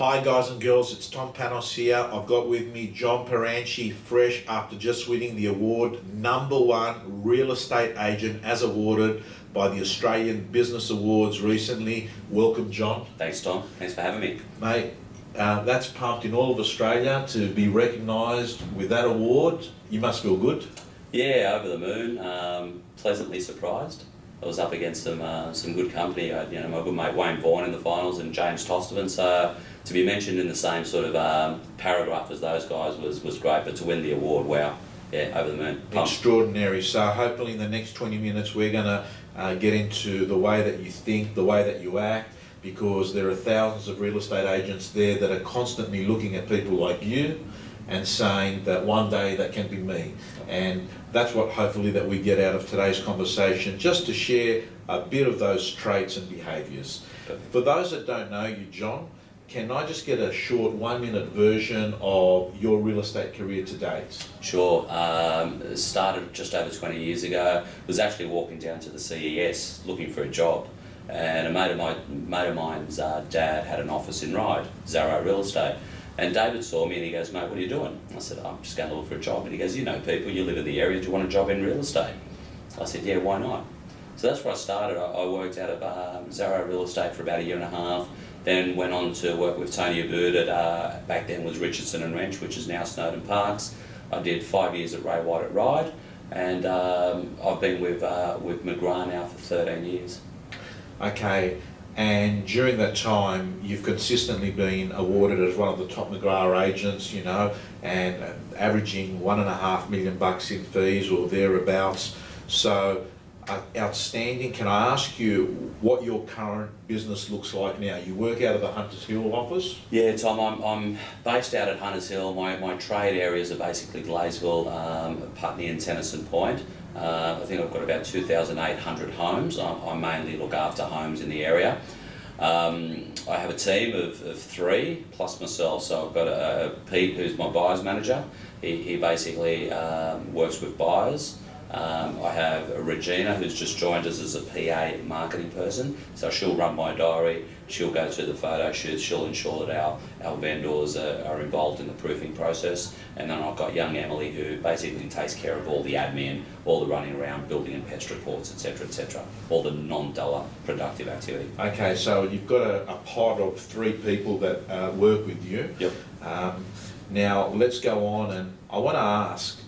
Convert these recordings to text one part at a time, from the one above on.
Hi guys and girls, it's Tom Panos here. I've got with me John Paranchi, fresh after just winning the award #1 real estate agent as awarded by the Australian Business Awards recently. Welcome, John. Thanks, Tom. Thanks for having me. Mate, that's pumped in all of Australia to be recognised with that award. You must feel good. Yeah, over the moon. Pleasantly surprised. I was up against some good company. I had, my good mate Wayne Vaughan in the finals and James Tosterman. So to be mentioned in the same sort of paragraph as those guys was great. But to win the award, wow, yeah, over the moon. Pumped. Extraordinary. So hopefully in the next 20 minutes we're going to get into the way that you think, the way that you act, because there are thousands of real estate agents there that are constantly looking at people like you and saying that one day that can be me. And that's what hopefully that we get out of today's conversation, just to share a bit of those traits and behaviours. For those that don't know you, John, can I just get a short 1-minute version of your real estate career to date? Sure. Started just over 20 years ago. Was actually walking down to the CES looking for a job. And a mate of mine's dad had an office in Ryde, Zarro Real Estate. And David saw me and he goes, "Mate, what are you doing?" I said, "I'm just going to look for a job." And he goes, "You know people, you live in the area, do you want a job in real estate?" I said, "Yeah, why not?" So that's where I started. I worked out of Zarro Real Estate for about a year and a half, then went on to work with Tony Abboud at, back then was Richardson and Wrench, which is now Snowden Parks. I did 5 years at Ray White at Ryde, and I've been with McGrath now for 13 years. Okay, and during that time you've consistently been awarded as one of the top McGrath agents, and averaging $1.5 million in fees or thereabouts. So outstanding. Can I ask you what your current business looks like now? You work out of the Hunters Hill office? Yeah, Tom, I'm based out at Hunters Hill. My trade areas are basically Gleysville, Putney and Tennyson Point. I think I've got about 2,800 homes. I mainly look after homes in the area. I have a team of 3 plus myself. So I've got Pete, who's my buyers manager. He basically works with buyers. I have Regina, who's just joined us as a PA marketing person. So she'll run my diary, she'll go to the photo shoots, she'll ensure that our vendors are involved in the proofing process. And then I've got young Emily, who basically takes care of all the admin, all the running around, building and pest reports, etc., all the non-dollar productive activity. Okay, so you've got a pod of 3 people that work with you. Yep. Now let's go on, and I want to ask,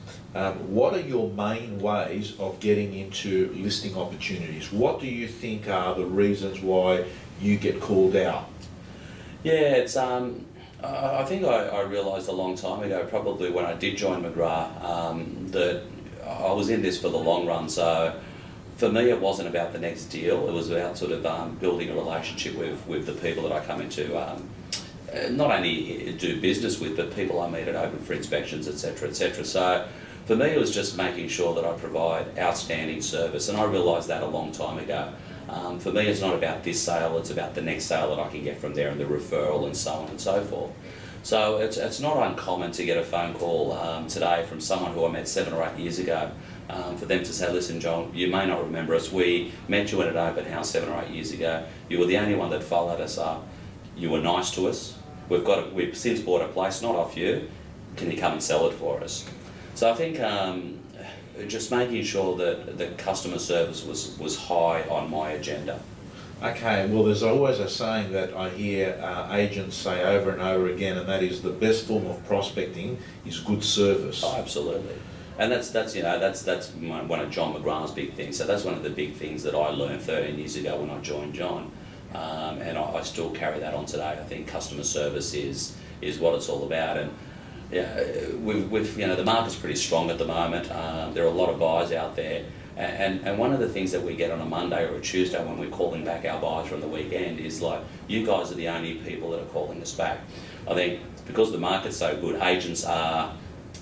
what are your main ways of getting into listing opportunities? What do you think are the reasons why you get called out? Yeah, it's I think I realised a long time ago, probably when I did join McGrath, that I was in this for the long run. So for me, it wasn't about the next deal. It was about sort of building a relationship with the people that I come into. Not only do business with, but people I meet at open for inspections, etc. So for me, it was just making sure that I provide outstanding service, and I realised that a long time ago. For me, it's not about this sale, it's about the next sale that I can get from there and the referral and so on and so forth. So it's not uncommon to get a phone call today from someone who I met 7 or 8 years ago, for them to say, "Listen, John, you may not remember us. We met you at an open house 7 or 8 years ago. You were the only one that followed us up. You were nice to us. We've since bought a place, not off you. Can you come and sell it for us?" So I think just making sure that the customer service was high on my agenda. Okay, well there's always a saying that I hear agents say over and over again, and that is the best form of prospecting is good service. Oh, absolutely. And that's one of John McGrath's big things. So that's one of the big things that I learned 13 years ago when I joined John. And I still carry that on today. I think customer service is what it's all about. And yeah, the market's pretty strong at the moment. There are a lot of buyers out there, and one of the things that we get on a Monday or a Tuesday when we're calling back our buyers from the weekend is like, "You guys are the only people that are calling us back." I think because the market's so good, agents are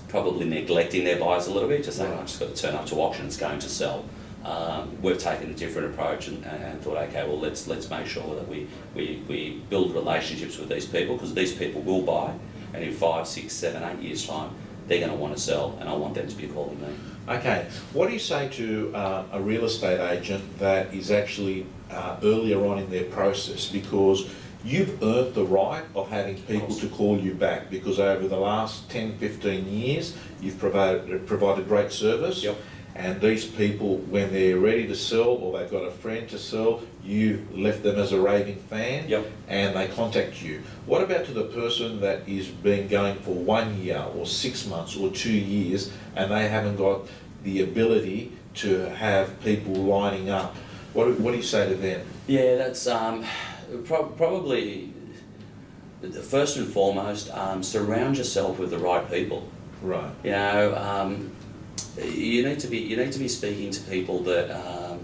probably neglecting their buyers a little bit, just saying, "I've just got to turn up to auction, it's going to sell." We've taken a different approach and thought, okay, well let's make sure that we build relationships with these people, because these people will buy. And in 5, 6, 7, 8 years' time, they're going to want to sell, and I want them to be calling me. Okay, what do you say to a real estate agent that is actually earlier on in their process? Because you've earned the right of having people to call you back, because over the last 10, 15 years, you've provided great service. Yep. And these people, when they're ready to sell or they've got a friend to sell, you've left them as a raving fan. Yep. And they contact you. What about to the person that is been going for 1 year or 6 months or 2 years and they haven't got the ability to have people lining up? What do you say to them? Yeah, that's probably first and foremost, surround yourself with the right people. Right. You know, you need to be speaking to people that.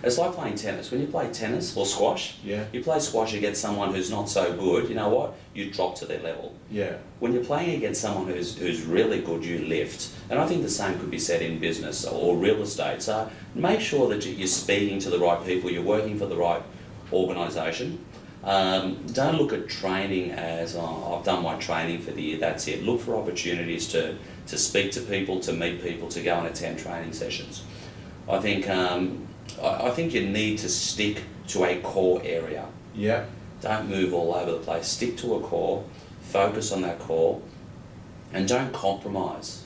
It's like playing tennis. When you play tennis or squash, Yeah. you play squash against someone who's not so good. You know what? You drop to their level. Yeah. When you're playing against someone who's really good, you lift. And I think the same could be said in business or real estate. So make sure that you're speaking to the right people. You're working for the right organisation. Don't look at training as, oh, I've done my training for the year, that's it. Look for opportunities to speak to people, to meet people, to go and attend training sessions. I think you need to stick to a core area. Yeah. Don't move all over the place. Stick to a core, focus on that core, and don't compromise.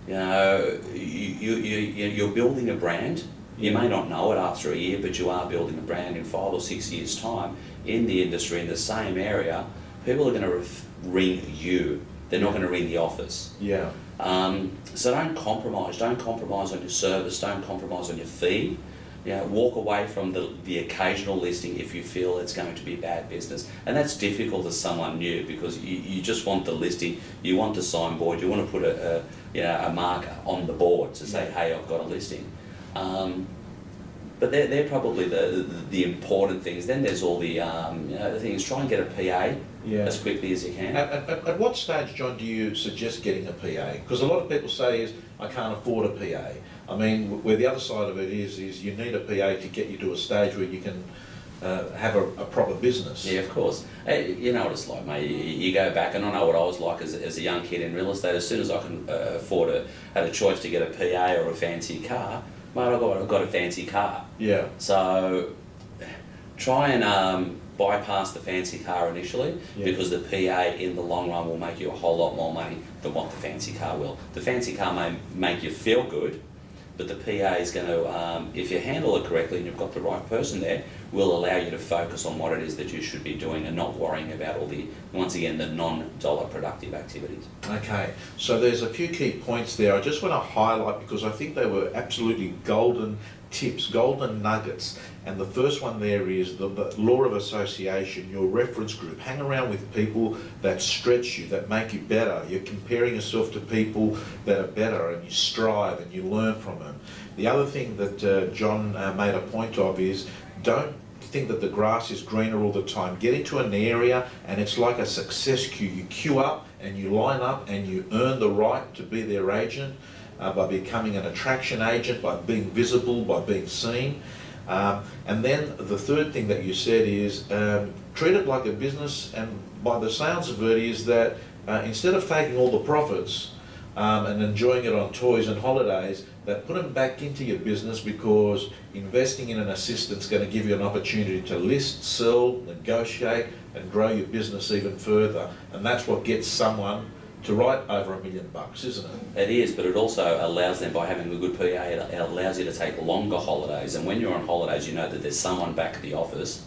You know, you're building a brand. You may not know it after a year, but you are building a brand in 5 or 6 years' time in the industry, in the same area. People are going to ring you. They're not going to ring the office. Yeah. So don't compromise. Don't compromise on your service. Don't compromise on your fee. You know, walk away from the occasional listing if you feel it's going to be bad business. And that's difficult as someone new, because you just want the listing, you want the signboard, you want to put a mark on the board to say, hey, I've got a listing. But they're probably the important things. Then there's all the the things. Try and get a PA as quickly as you can. At what stage, John, do you suggest getting a PA? Because a lot of people say is, I can't afford a PA. I mean, where the other side of it is you need a PA to get you to a stage where you can have a proper business. Yeah, of course. You know what it's like, mate. You go back, and I know what I was like as a young kid in real estate. As soon as I can had a choice to get a PA or a fancy car, mate, I got a fancy car. Yeah. So try and bypass the fancy car initially, because the PA in the long run will make you a whole lot more money than what the fancy car will. The fancy car may make you feel good, but the PA is going to, if you handle it correctly and you've got the right person there, will allow you to focus on what it is that you should be doing and not worrying about all the, once again, the non-dollar productive activities. Okay, so there's a few key points there I just want to highlight, because I think they were absolutely golden tips, golden nuggets. And the first one there is the law of association, your reference group. Hang around with people that stretch you, that make you better. You're comparing yourself to people that are better, and you strive and you learn from them. The other thing that John made a point of is, don't think that the grass is greener all the time. Get into an area and it's like a success queue. You queue up and you line up and you earn the right to be their agent by becoming an attraction agent, by being visible, by being seen. And then the third thing that you said is treat it like a business, and by the sounds of it is that instead of taking all the profits and enjoying it on toys and holidays, that put them back into your business, because investing in an assistant is going to give you an opportunity to list, sell, negotiate and grow your business even further. And that's what gets someone to write over $1 million, isn't it? It is, but it also allows them, by having a good PA, it allows you to take longer holidays. And when you're on holidays, you know that there's someone back at the office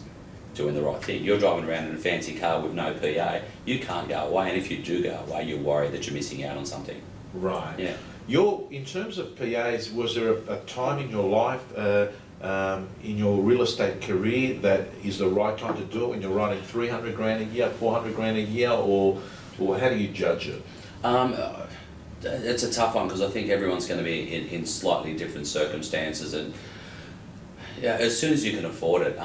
doing the right thing. You're driving around in a fancy car with no PA, you can't go away. And if you do go away, you're worried that you're missing out on something. Right. Yeah. In terms of PAs, was there a time in your life, in your real estate career, that is the right time to do it, when you're writing 300 grand a year, 400 grand a year, or how do you judge it? It's a tough one, because I think everyone's going to be in slightly different circumstances, and as soon as you can afford it.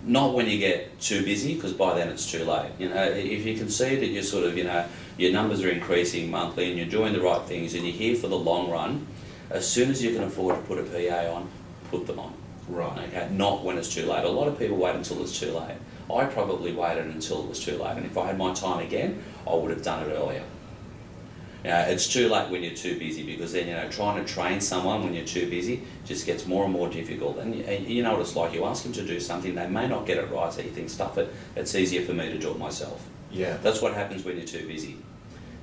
Not when you get too busy, because by then it's too late. You know, if you can see that you're sort of, your numbers are increasing monthly and you're doing the right things and you're here for the long run, as soon as you can afford to put a PA on, put them on. Right. Okay, not when it's too late. A lot of people wait until it's too late. I probably waited until it was too late, and if I had my time again, I would have done it earlier. It's too late when you're too busy, because then, trying to train someone when you're too busy just gets more and more difficult. And you know what it's like. You ask them to do something, they may not get it right, so you think, stuff it, it's easier for me to do it myself. Yeah. That's what happens when you're too busy.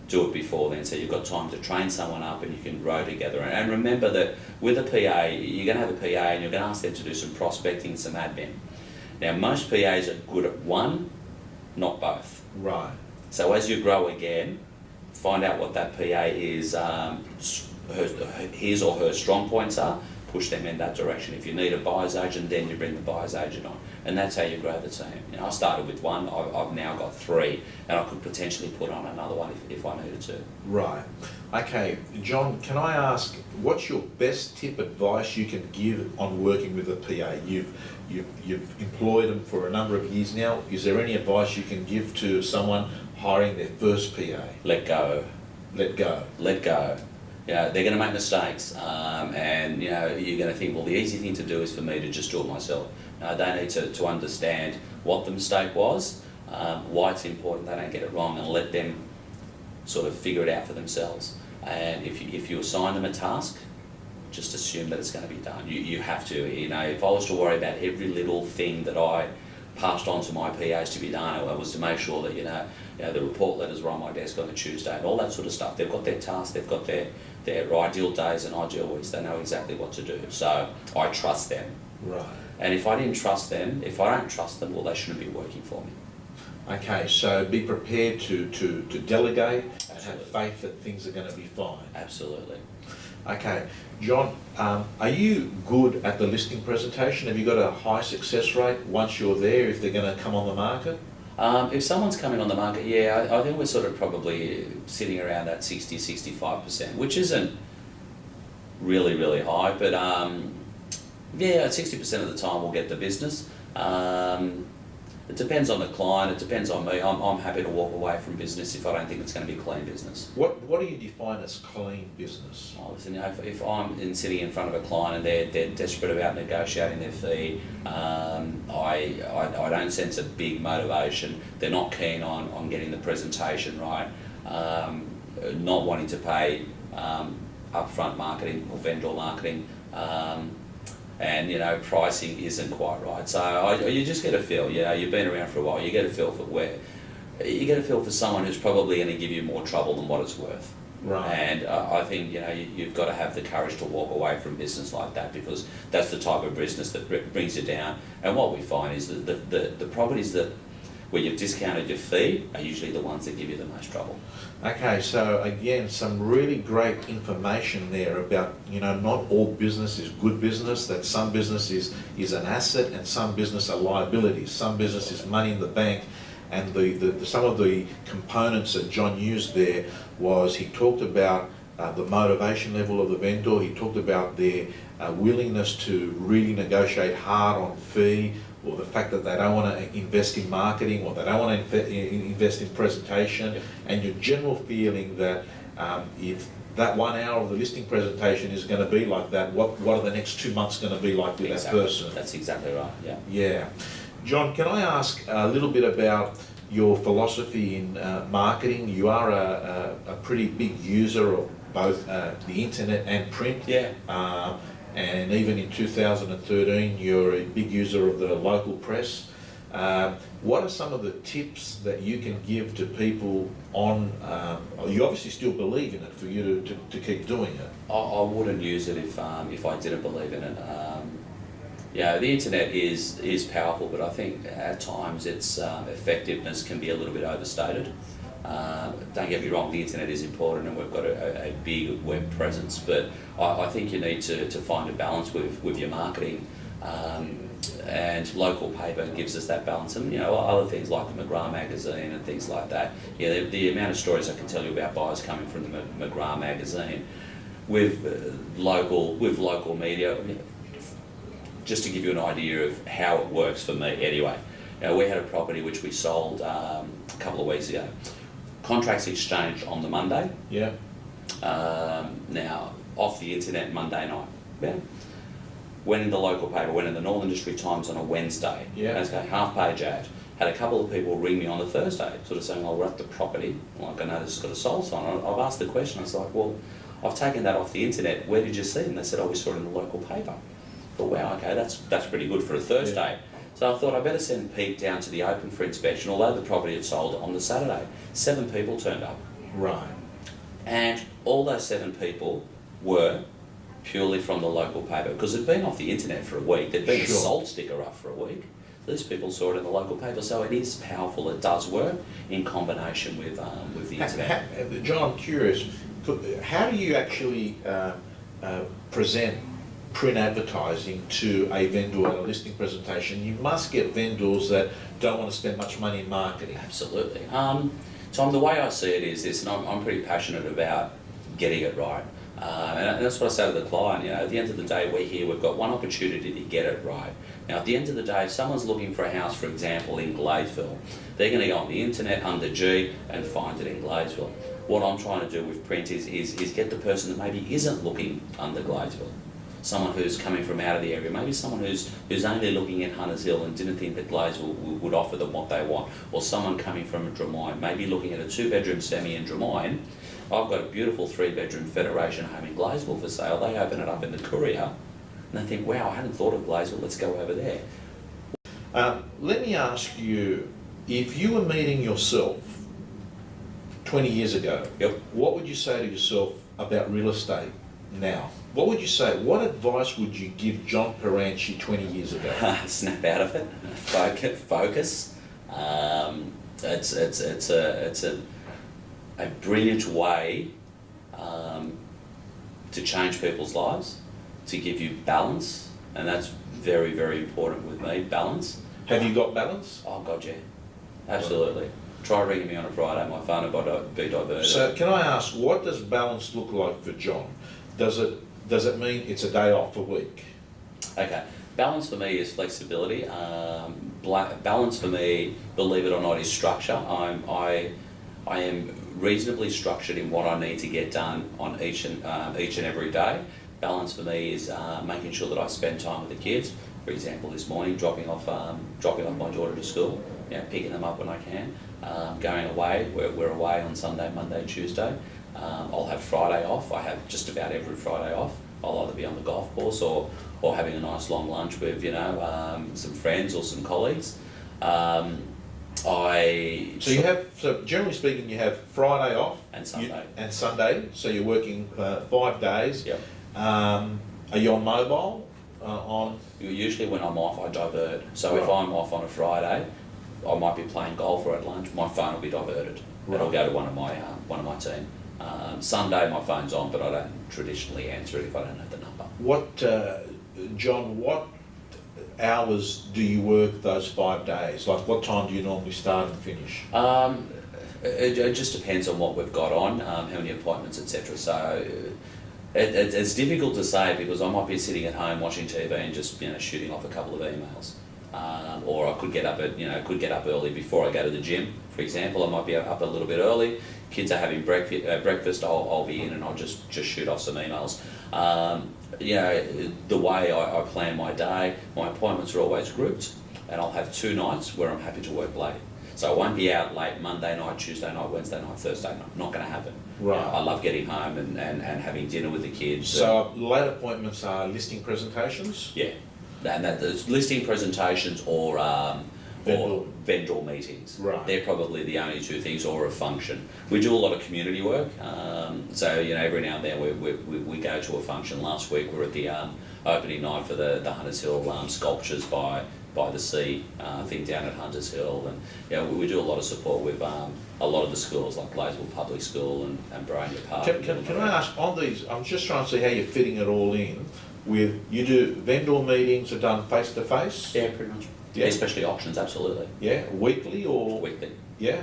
Do it before then, so you've got time to train someone up and you can grow together. And remember that with a PA, you're going to have a PA and you're going to ask them to do some prospecting, some admin. Now, most PAs are good at one, not both. Right. So as you grow again, find out what that PA is, his or her strong points are, push them in that direction. If you need a buyer's agent, then you bring the buyer's agent on. And that's how you grow the team. I started with one, I've now got three, and I could potentially put on another one if I needed to. Right. Okay, John, can I ask, what's your best tip advice you can give on working with a PA? You've employed them for a number of years now. Is there any advice you can give to someone hiring their first PA? Let go. Let go. Let go. They're going to make mistakes, and you're going to think, well, the easy thing to do is for me to just do it myself. They need to understand what the mistake was, why it's important they don't get it wrong, and let them sort of figure it out for themselves. And if you assign them a task, just assume that it's going to be done. You have to. If I was to worry about every little thing that I passed on to my PAs to be done, it was to make sure that the report letters were on my desk on a Tuesday and all that sort of stuff. They've got their tasks, they've got their ideal days and ideal weeks. They know exactly what to do. So I trust them. Right. And if I don't trust them, well, they shouldn't be working for me. Okay, so be prepared to delegate and have Absolutely. faith that things are going to be fine. Absolutely. Okay, John, are you good at the listing presentation? Have you got a high success rate once you're there if they're going to come on the market? If someone's coming on the market, I think we're sort of probably sitting around that 60-65%, which isn't really, really high, but 60% of the time we'll get the business. It depends on the client, it depends on me. I'm happy to walk away from business if I don't think it's going to be clean business. What do you define as clean business? Oh, listen, if I'm sitting in front of a client and they're desperate about negotiating their fee, I don't sense a big motivation. They're not keen on getting the presentation right, not wanting to pay upfront marketing or vendor marketing, and pricing isn't quite right. So you just get a feel. You've been around for a while. You get a feel for someone who's probably going to give you more trouble than what it's worth. Right. And I think you've got to have the courage to walk away from business like that, because that's the type of business that brings you down. And what we find is that the properties where you've discounted your fee are usually the ones that give you the most trouble. Okay, so again, some really great information there about, not all business is good business, that some business is an asset and some business are liabilities. Some business is money in the bank, and some of the components that John used there was he talked about the motivation level of the vendor, he talked about their willingness to really negotiate hard on fee, or the fact that they don't want to invest in marketing, or they don't want to invest in presentation. Yep. And your general feeling that if that 1 hour of the listing presentation is going to be like that, what are the next 2 months going to be like with that person? That's exactly right, yeah. Yeah. John, can I ask a little bit about your philosophy in marketing? You are a pretty big user of both the internet and print. Yeah. And even in 2013, you're a big user of the local press. What are some of the tips that you can give to people on, you obviously still believe in it for you to keep doing it? I wouldn't use it if I didn't believe in it. The internet is powerful, but I think at times its effectiveness can be a little bit overstated. Don't get me wrong, the internet is important and we've got a big web presence, but I think you need to find a balance with your marketing, and local paper gives us that balance, and other things like the McGrath magazine and things like that. The amount of stories I can tell you about buyers coming from the McGrath magazine with local media, just to give you an idea of how it works for me anyway. We had a property which we sold a couple of weeks ago. Contracts exchanged on the Monday. Yeah. Now, off the internet Monday night. Yeah. Went in the local paper, went in the Northern District Times on a Wednesday. Yeah. Okay, half-page ad. Had a couple of people ring me on the Thursday, sort of saying, "Oh, we're at the property. Like, I know this has got a sold sign." I've asked the question. I was like, "Well, I've taken that off the internet. Where did you see it?" And they said, "Oh, we saw it in the local paper." But wow, okay, that's pretty good for a Thursday. Yeah. So I thought I better send Pete down to the open for inspection. Although the property had sold on the Saturday, 7 people turned up, Right. and all those 7 people were purely from the local paper, because it'd been off the internet for a week. There'd been Sure. a sold sticker up for a week. These people saw it in the local paper, so it is powerful. It does work in combination with the internet. John, I'm curious, how do you actually present print advertising to a vendor at a listing presentation? You must get vendors that don't want to spend much money in marketing. Absolutely. Tom, the way I see it is this, and I'm pretty passionate about getting it right. And that's what I say to the client. You know, at the end of the day, we're here. We've got one opportunity to get it right. Now, at the end of the day, if someone's looking for a house, for example, in Gladesville, they're going to go on the internet under G and find it in Gladesville. What I'm trying to do with print is get the person that maybe isn't looking under Gladesville, someone who's coming from out of the area, maybe someone who's only looking at Hunters Hill and didn't think that Gladesville would offer them what they want, or someone coming from Drumine, maybe looking at a 2-bedroom semi in Drumine. I've got a beautiful 3-bedroom Federation home in Gladesville for sale. They open it up in the courier and they think, wow, I hadn't thought of Gladesville, let's go over there. Let me ask you, if you were meeting yourself 20 years ago, Yep. what would you say to yourself about real estate now? What would you say? What advice would you give John Paranchi 20 years ago? Snap out of it, focus. It's a brilliant way to change people's lives, to give you balance, and that's very, very important with me, balance. Have you got balance? Oh God, yeah, absolutely. Try ringing me on a Friday, my phone will be diverted. So can I ask, what does balance look like for John? Does it mean it's a day off a week? Okay, balance for me is flexibility. Balance for me, believe it or not, is structure. I am reasonably structured in what I need to get done on each and every day. Balance for me is making sure that I spend time with the kids. For example, this morning, dropping off my daughter to school, picking them up when I can. Going away, we're away on Sunday, Monday, Tuesday. I'll have Friday off. I have just about every Friday off. I'll either be on the golf course or having a nice long lunch with some friends or some colleagues. So generally speaking, you have Friday off And Sunday. and Sunday. So you're working 5 days. Yep. Are you on mobile? Usually when I'm off, I divert. So Right. if I'm off on a Friday, I might be playing golf or at lunch. My phone will be diverted. Right. It'll go to one of my team. Sunday my phone's on, but I don't traditionally answer it if I don't have the number. John, what hours do you work those 5 days? Like, what time do you normally start and finish? It just depends on what we've got on, how many appointments, etc. So it's difficult to say, because I might be sitting at home watching TV and just shooting off a couple of emails, or I could get up early before I go to the gym. For example, I might be up a little bit early. Kids are having breakfast. I'll be in and I'll just shoot off some emails. The way I plan my day, my appointments are always grouped, and I'll have 2 nights where I'm happy to work late. So I won't be out late Monday night, Tuesday night, Wednesday night, Thursday night. Not going to happen. Right. I love getting home and having dinner with the kids. So late appointments are listing presentations? Yeah, and there's listing presentations or vendor meetings. Right. They're probably the only 2 things, or a function. We do a lot of community work, so every now and then we go to a function. Last week we were at the opening night for the Hunters Hill sculptures by the sea thing down at Hunters Hill, and we do a lot of support with a lot of the schools like Gladesville Public School and Boronia Park. Can I ask, on these, I'm just trying to see how you're fitting it all in. You do vendor meetings are done face to face? Yeah, pretty much. Yeah. Especially auctions, absolutely. Yeah, weekly or? Weekly. Yeah.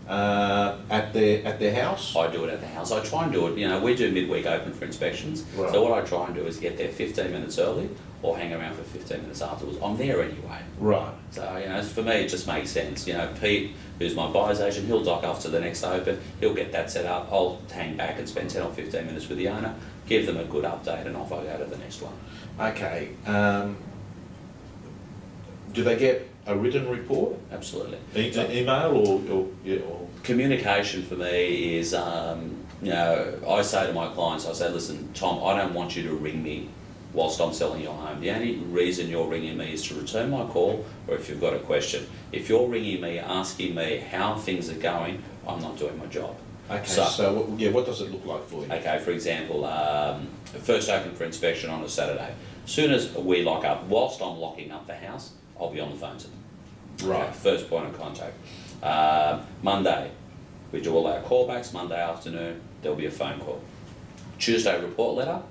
At their house? I do it at the house. I try and do it, we do midweek open for inspections. Right. So what I try and do is get there 15 minutes early or hang around for 15 minutes afterwards. I'm there anyway. Right. So, for me, it just makes sense. Pete, who's my buyer's agent, he'll dock off to the next open. He'll get that set up. I'll hang back and spend 10 or 15 minutes with the owner, give them a good update, and off I go to the next one. Okay. Do they get a written report? Absolutely. Email or Communication for me is, I say to my clients, I say, listen, Tom, I don't want you to ring me whilst I'm selling your home. The only reason you're ringing me is to return my call or if you've got a question. If you're ringing me asking me how things are going, I'm not doing my job. Okay, so what does it look like for you? Okay, for example, first open for inspection on a Saturday. Soon as we lock up, whilst I'm locking up the house, I'll be on the phone to them. Right. Okay, first point of contact. Monday, we do all our callbacks. Monday afternoon, there'll be a phone call. Tuesday, report letter.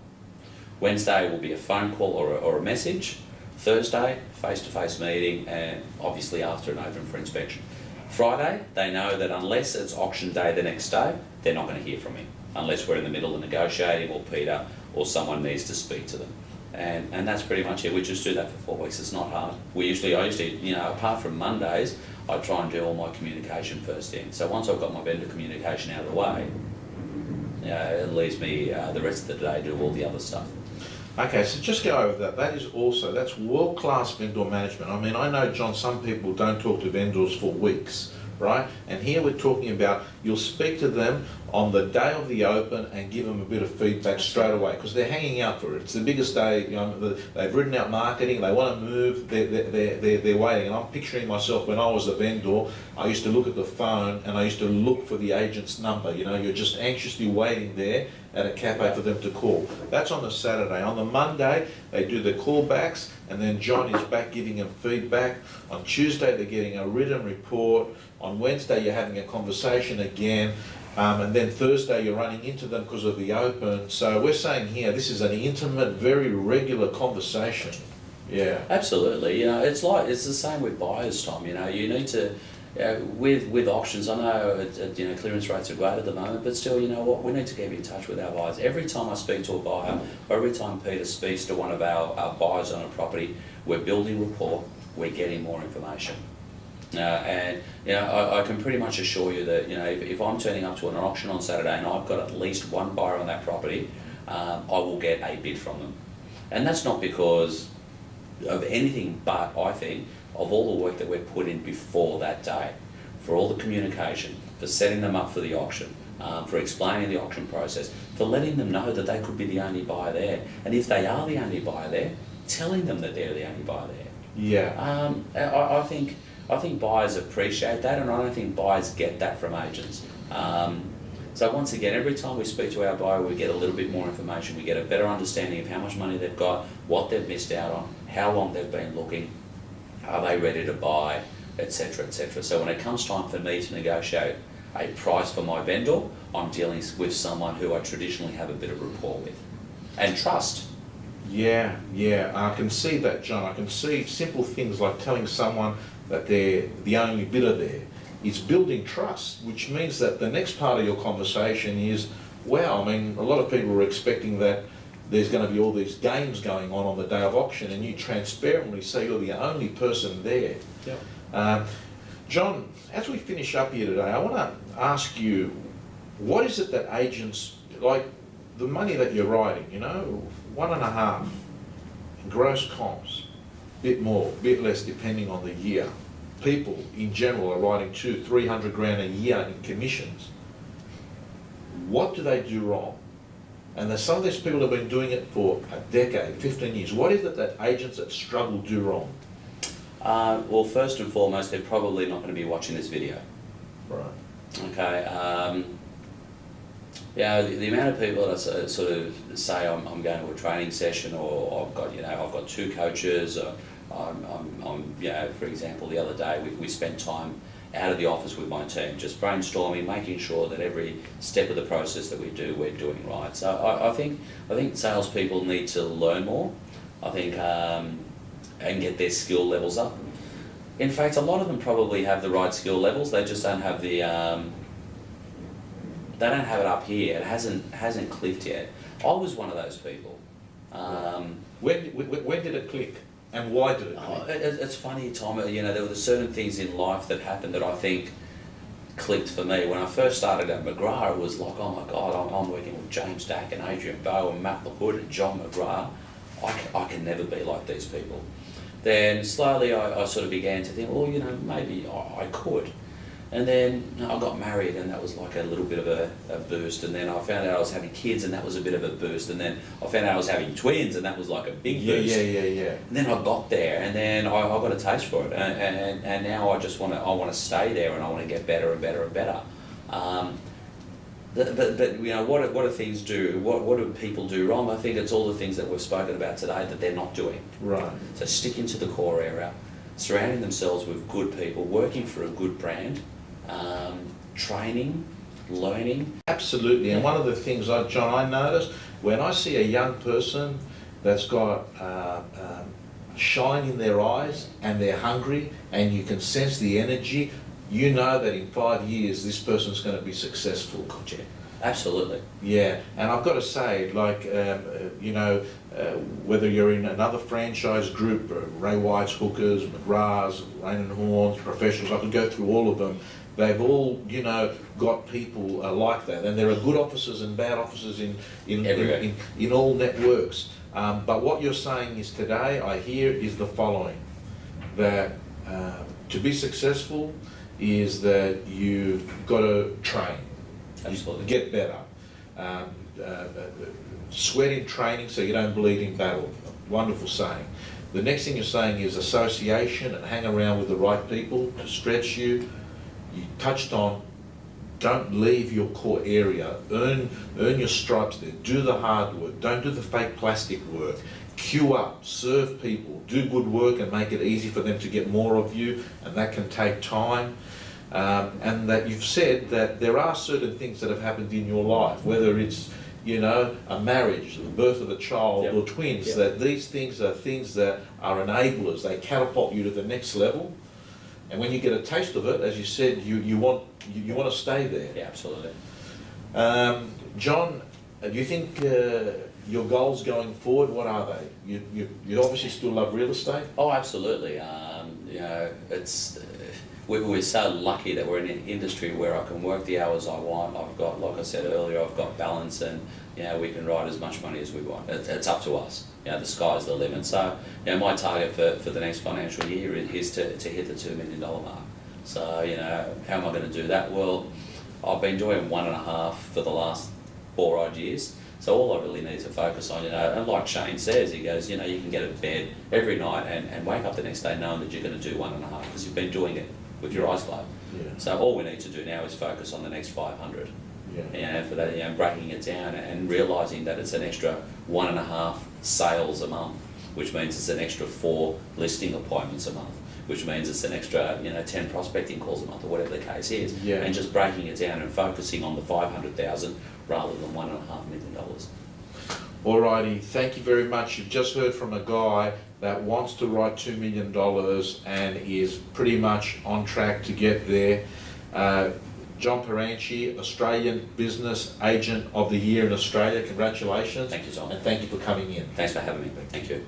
Wednesday will be a phone call or a message. Thursday, face-to-face meeting, and obviously after an open for inspection. Friday, they know that unless it's auction day the next day, they're not going to hear from me, unless we're in the middle of negotiating or Peter or someone needs to speak to them. And that's pretty much it. We just do that for 4 weeks. It's not hard. I used to, apart from Mondays, I try and do all my communication first thing. So once I've got my vendor communication out of the way, it leaves me the rest of the day to do all the other stuff. Okay, so just go over that. That's world-class vendor management. I mean, I know, John, some people don't talk to vendors for weeks, right? And here we're talking about you'll speak to them on the day of the open and give them a bit of feedback straight away because they're hanging out for it. It's the biggest day. They've written out marketing. They want to move. They're waiting. And I'm picturing myself when I was a vendor. I used to look at the phone and I used to look for the agent's number. You're just anxiously waiting there at a cafe for them to call. That's on the Saturday. On the Monday, they do the callbacks, and then John is back giving them feedback. On Tuesday, they're getting a written report. On Wednesday, you're having a conversation again. And then Thursday, you're running into them because of the open. So we're saying here, this is an intimate, very regular conversation. Yeah. Absolutely. It's the same with buyers, Tom. You need to, with auctions, I know clearance rates are great at the moment, but still, you know what, we need to keep in touch with our buyers. Every time I speak to a buyer, or every time Peter speaks to one of our buyers on a property, we're building rapport, we're getting more information. I can pretty much assure you that if I'm turning up to an auction on Saturday and I've got at least one buyer on that property, I will get a bid from them. And that's not because of anything but, I think, of all the work that we've put in before that day, for all the communication, for setting them up for the auction, for explaining the auction process, for letting them know that they could be the only buyer there. And if they are the only buyer there, telling them that they're the only buyer there. Yeah. I think buyers appreciate that, and I don't think buyers get that from agents. So once again, every time we speak to our buyer, we get a little bit more information. We get a better understanding of how much money they've got, what they've missed out on, how long they've been looking, are they ready to buy, etc., etc. So when it comes time for me to negotiate a price for my vendor, I'm dealing with someone who I traditionally have a bit of rapport with and trust. Yeah, I can see that, John. I can see simple things like telling someone that they're the only bidder there. It's building trust, which means that the next part of your conversation is, wow, I mean, a lot of people are expecting that there's going to be all these games going on the day of auction, and you transparently say you're the only person there. Yep. John, as we finish up here today, I want to ask you, what is it that agents, like the money that you're writing, 1.5 gross comps, bit more, bit less depending on the year. People in general are writing 200-300 grand a year in commissions. What do they do wrong? And there's some of these people have been doing it for a decade, 15 years. What is it that agents that struggle do wrong? Well, first and foremost, they're probably not going to be watching this video. Right. Okay. The amount of people that sort of say I'm going to a training session, or I've got 2 coaches. For example, the other day we spent time out of the office with my team, just brainstorming, making sure that every step of the process that we do, we're doing right. So I think salespeople need to learn more. I think and get their skill levels up. In fact, a lot of them probably have the right skill levels. They just don't have the they don't have it up here. It hasn't clicked yet. I was one of those people. When did it click? And why did it click? It's funny, Tom. There were certain things in life that happened that I think clicked for me. When I first started at McGrath, it was like, oh my God, I'm working with James Dack and Adrian Bowe and Matt LaHood and John McGrath. I can never be like these people. then slowly I sort of began to think, well, you know, maybe I could. And then I got married, and that was like a little bit of a boost. And then I found out I was having kids, and that was a bit of a boost. And then I found out I was having twins, and that was like a big boost. Yeah. And then I got there, and then I got a taste for it, and now I just want to stay there, and I want to get better and better and better. But you know, what do things do? What do people do wrong? I think it's all the things that we've spoken about today that they're not doing. Right. So sticking to the core area, surrounding themselves with good people, working for a good brand, training, learning. Absolutely, and one of the things, John, I notice when I see a young person that's got shine in their eyes and they're hungry and you can sense the energy, you know that in 5 years this person's going to be successful. Yeah, absolutely. Yeah, and I've got to say, like, you know, whether you're in another franchise group, Ray White's Hookers, McGrath's, Rain and Horns, Professionals, I could go through all of them. They've all, you know, got people like that, and there are good officers and bad officers in all networks. But what you're saying is today, I hear, is the following: that to be successful is that you've got to train, Absolutely. get better, sweat in training so you don't bleed in battle. Wonderful saying. The next thing you're saying is association, and hang around with the right people to stretch you. You touched on, don't leave your core area, earn your stripes there, do the hard work, don't do the fake plastic work, queue up, serve people, do good work and make it easy for them to get more of you, and that can take time. And that you've said that there are certain things that have happened in your life, whether it's, you know, a marriage, the birth of a child, Yep. or twins, Yep. that these things are enablers, they catapult you to the next level. And when you get a taste of it, as you said, you want to stay there. Yeah, absolutely. John, do you think your goals going forward, what are they? You obviously still love real estate? Oh, absolutely. You know, it's we're so lucky that we're in an industry where I can work the hours I want. I've got, like I said earlier, I've got balance, and you know, we can write as much money as we want. It's up to us. You know, the sky's the limit. So, you know, my target for the next financial year is to hit the $2 million mark. So, you know, how am I going to do that? Well, I've been doing 1.5 for the last 4 odd years. So all I really need to focus on, you know, and like Shane says, he goes, you know, you can get out of bed every night and wake up the next day knowing that you're going to do 1.5 because you've been doing it with your eyes closed. Yeah. So all we need to do now is focus on the next 500. Yeah. And for that, you know, breaking it down and realising that it's an extra 1.5 sales a month, which means it's an extra 4 listing appointments a month, which means it's an extra, you know, 10 prospecting calls a month, or whatever the case is. Yeah. And just breaking it down and focusing on the 500,000 rather than $1.5 million. Alrighty, thank you very much. You've just heard from a guy that wants to write $2 million and is pretty much on track to get there. John Paranchi, Australian Business Agent of the Year in Australia. Congratulations. Thank you, John. And thank you for coming in. Thanks for having me. Thank you.